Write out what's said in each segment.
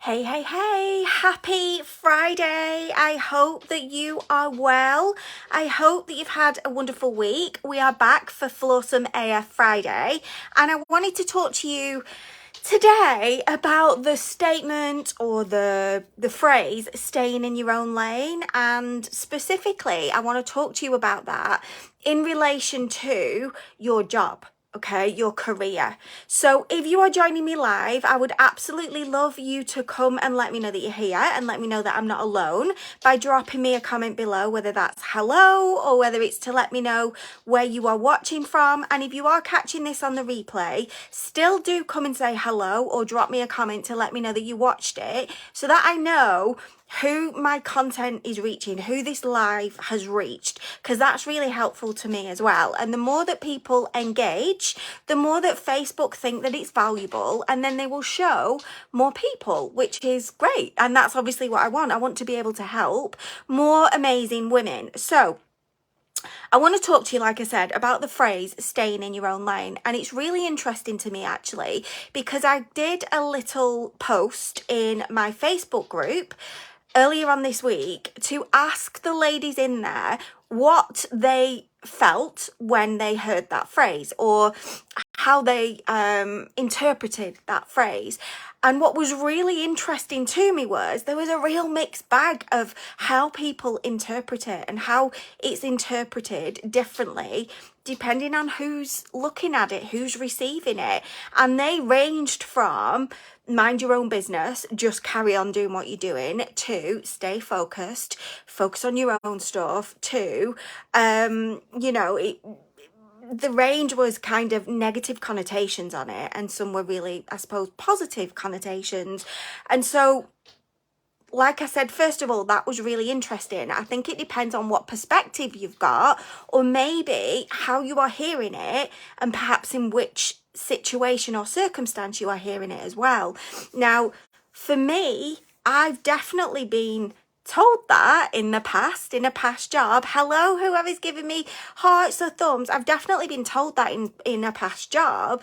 Hey, hey, hey, happy Friday. I hope that you are well. I hope that you've had a wonderful week. We are back for Flawsome AF Friday, and I wanted to talk to you today about the statement or the phrase staying in your own lane, and specifically I want to talk to you about that in relation to your job. Okay, your career. So if you are joining me live, I would absolutely love you to come and let me know that you're here and let me know that I'm not alone by dropping me a comment below, whether that's hello or whether it's to let me know where you are watching from. And if you are catching this on the replay, still do come and say hello or drop me a comment to let me know that you watched it so that I know who my content is reaching, who this live has reached, because that's really helpful to me as well. And the more that people engage, the more that Facebook think that it's valuable, and then they will show more people, which is great. And that's obviously what I want. I want to be able to help more amazing women. So I want to talk to you, like I said, about the phrase staying in your own lane. And it's really interesting to me, actually, because I did a little post in my Facebook group earlier on this week to ask the ladies in there what they felt when they heard that phrase, or how they interpreted that phrase. And what was really interesting to me was there was a real mixed bag of how people interpret it and how it's interpreted differently depending on who's looking at it, who's receiving it. And they ranged from mind your own business, just carry on doing what you're doing, to stay focused, focus on your own stuff, to, the range was kind of negative connotations on it, and some were really, I suppose, positive connotations. And so, like I said, first of all, that was really interesting. I think it depends on what perspective you've got, or maybe how you are hearing it, and perhaps in which situation or circumstance you are hearing it as well. Now, for me, I've definitely been told that in the past, in a past job. Hello, whoever's giving me hearts or thumbs. I've definitely been told that in a past job.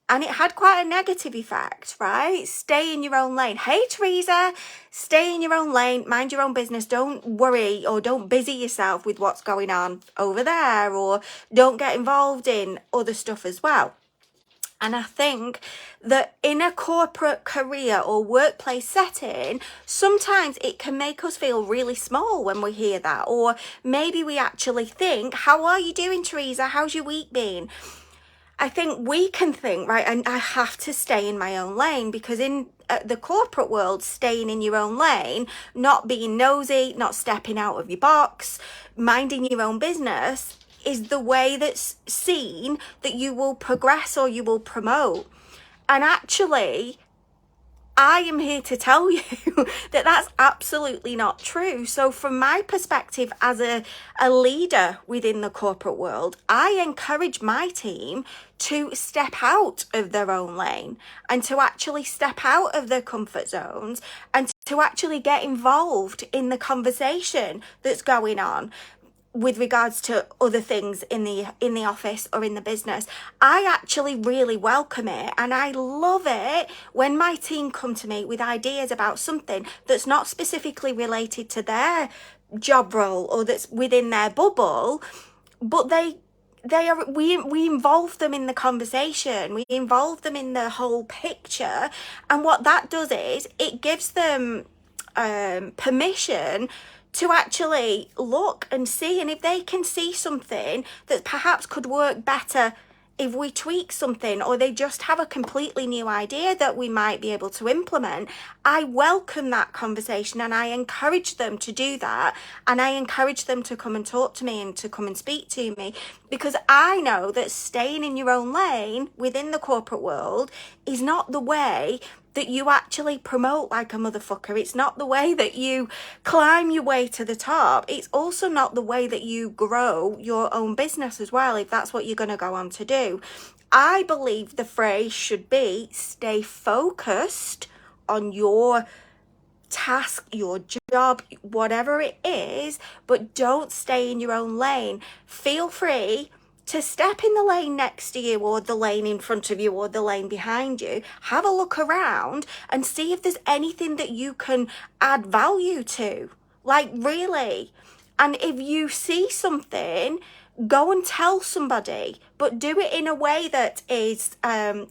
And it had quite a negative effect, right? Stay in your own lane. Hey, Teresa, stay in your own lane, mind your own business. Don't worry or don't busy yourself with what's going on over there, or don't get involved in other stuff as well. And I think that in a corporate career or workplace setting, sometimes it can make us feel really small when we hear that. Or maybe we actually think, how are you doing, Teresa? How's your week been? I think we can think, right, and I have to stay in my own lane, because in the corporate world, staying in your own lane, not being nosy, not stepping out of your box, minding your own business, is the way that's seen that you will progress or you will promote. And actually, I am here to tell you that that's absolutely not true. So from my perspective as a leader within the corporate world, I encourage my team to step out of their own lane and to actually step out of their comfort zones and to actually get involved in the conversation that's going on with regards to other things in the office or in the business. I actually really welcome it, and I love it when my team come to me with ideas about something that's not specifically related to their job role or that's within their bubble, but we involve them in the conversation, we involve them in the whole picture. And what that does is it gives them permission to actually look and see, and if they can see something that perhaps could work better if we tweak something, or they just have a completely new idea that we might be able to implement, I welcome that conversation and I encourage them to do that, and I encourage them to come and talk to me and to come and speak to me, because I know that staying in your own lane within the corporate world is not the way that you actually promote like a motherfucker. It's not the way that you climb your way to the top. It's also not the way that you grow your own business as well, if that's what you're going to go on to do. I believe the phrase should be stay focused on your task, your job, whatever it is, but don't stay in your own lane. Feel free to step in the lane next to you, or the lane in front of you, or the lane behind you. Have a look around and see if there's anything that you can add value to. Like, really. And if you see something, go and tell somebody, but do it in a way that is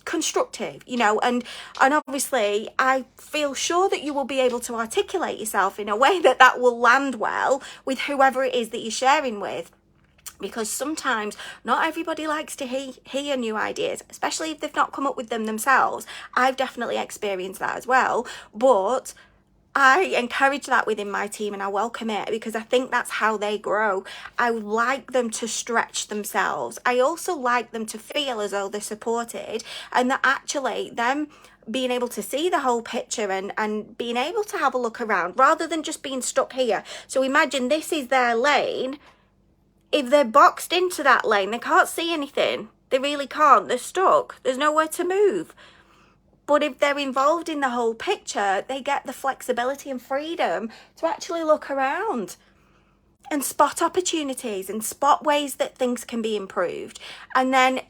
constructive, you know, and obviously I feel sure that you will be able to articulate yourself in a way that will land well with whoever it is that you're sharing with. Because sometimes not everybody likes to hear new ideas, especially if they've not come up with them themselves. I've definitely experienced that as well, but I encourage that within my team, and I welcome it because I think that's how they grow. I like them to stretch themselves. I also like them to feel as though they're supported, and that actually them being able to see the whole picture and being able to have a look around rather than just being stuck here. So imagine this is their lane. If they're boxed into that lane, they can't see anything. They really can't. They're stuck. There's nowhere to move. But if they're involved in the whole picture, they get the flexibility and freedom to actually look around and spot opportunities and spot ways that things can be improved. And then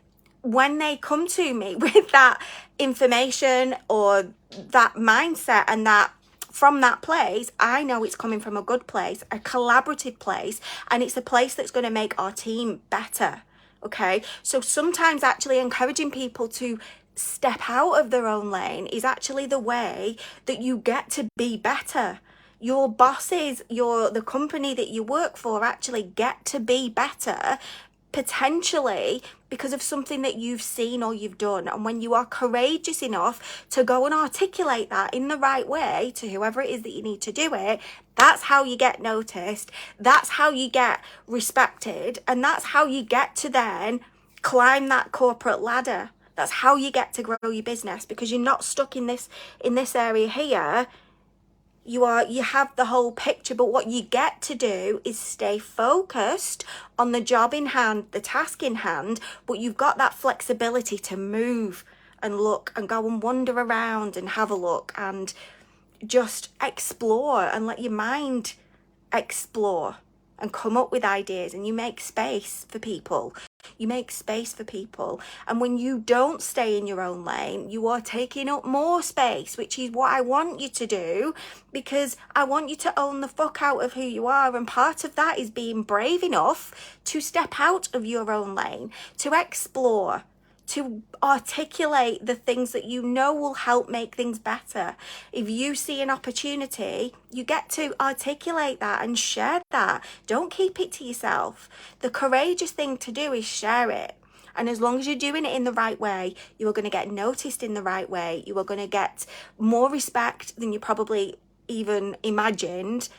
when they come to me with that information or that mindset and that from that place, I know it's coming from a good place, a collaborative place, and it's a place that's going to make our team better. Okay, so sometimes actually encouraging people to step out of their own lane is actually the way that you get to be better. Your bosses, the company that you work for actually get to be better, potentially because of something that you've seen or you've done. And when you are courageous enough to go and articulate that in the right way to whoever it is that you need to do it, that's how you get noticed, that's how you get respected, and that's how you get to then climb that corporate ladder. That's how you get to grow your business, because you're not stuck in this area here. You have the whole picture, but what you get to do is stay focused on the job in hand, the task in hand, but you've got that flexibility to move and look and go and wander around and have a look and just explore and let your mind explore and come up with ideas, and you make space for people. You make space for people. And when you don't stay in your own lane, you are taking up more space, which is what I want you to do, because I want you to own the fuck out of who you are. And part of that is being brave enough to step out of your own lane, to explore, to articulate the things that you know will help make things better. If you see an opportunity, you get to articulate that and share that. Don't keep it to yourself. The courageous thing to do is share it. And as long as you're doing it in the right way, you are going to get noticed in the right way. You are going to get more respect than you probably even imagined.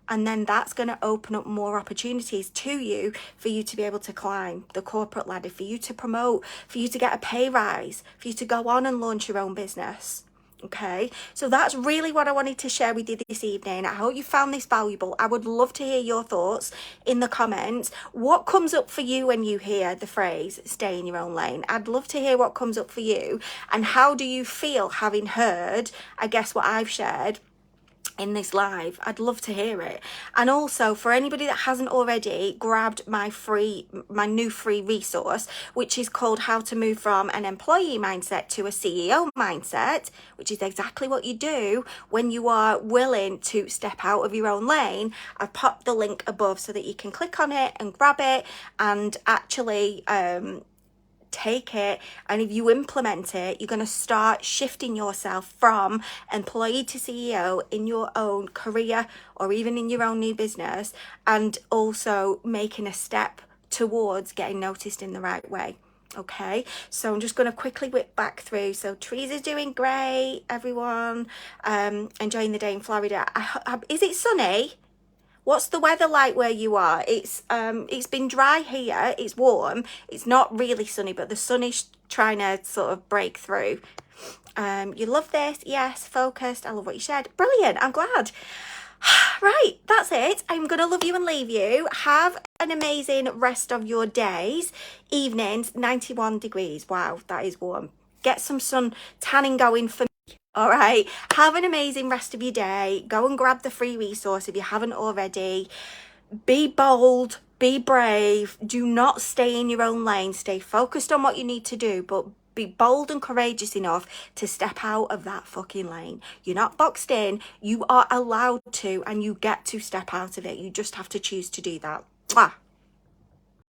And then that's going to open up more opportunities to you for you to be able to climb the corporate ladder, for you to promote, for you to get a pay rise, for you to go on and launch your own business. Okay, so that's really what I wanted to share with you this evening. I hope you found this valuable. I would love to hear your thoughts in the comments. What comes up for you when you hear the phrase stay in your own lane? I'd love to hear what comes up for you, and how do you feel having heard, I guess, what I've shared in this live. I'd love to hear it. And also, for anybody that hasn't already grabbed my new free resource, which is called How to Move from an Employee Mindset to a CEO Mindset, which is exactly what you do when you are willing to step out of your own lane, I've popped the link above so that you can click on it and grab it and actually take it. And if you implement it, you're going to start shifting yourself from employee to CEO in your own career or even in your own new business, and also making a step towards getting noticed in the right way. Okay, so I'm just going to quickly whip back through. So Teresa's doing great, everyone. Enjoying the day in Florida. Is it sunny? What's the weather like where you are? It's been dry here. It's warm. It's not really sunny, but the sun is trying to sort of break through. You love this? Yes, focused. I love what you shared. Brilliant. I'm glad. Right, that's it. I'm going to love you and leave you. Have an amazing rest of your days. Evenings, 91 degrees. Wow, that is warm. Get some sun tanning going for me. All right, have an amazing rest of your day. Go and grab the free resource if you haven't already. Be bold, Be brave. Do not stay in your own lane. Stay focused on what you need to do, but be bold and courageous enough to step out of that fucking lane. You're not boxed in. You are allowed to, and you get to step out of it. You just have to choose to do that. Mwah.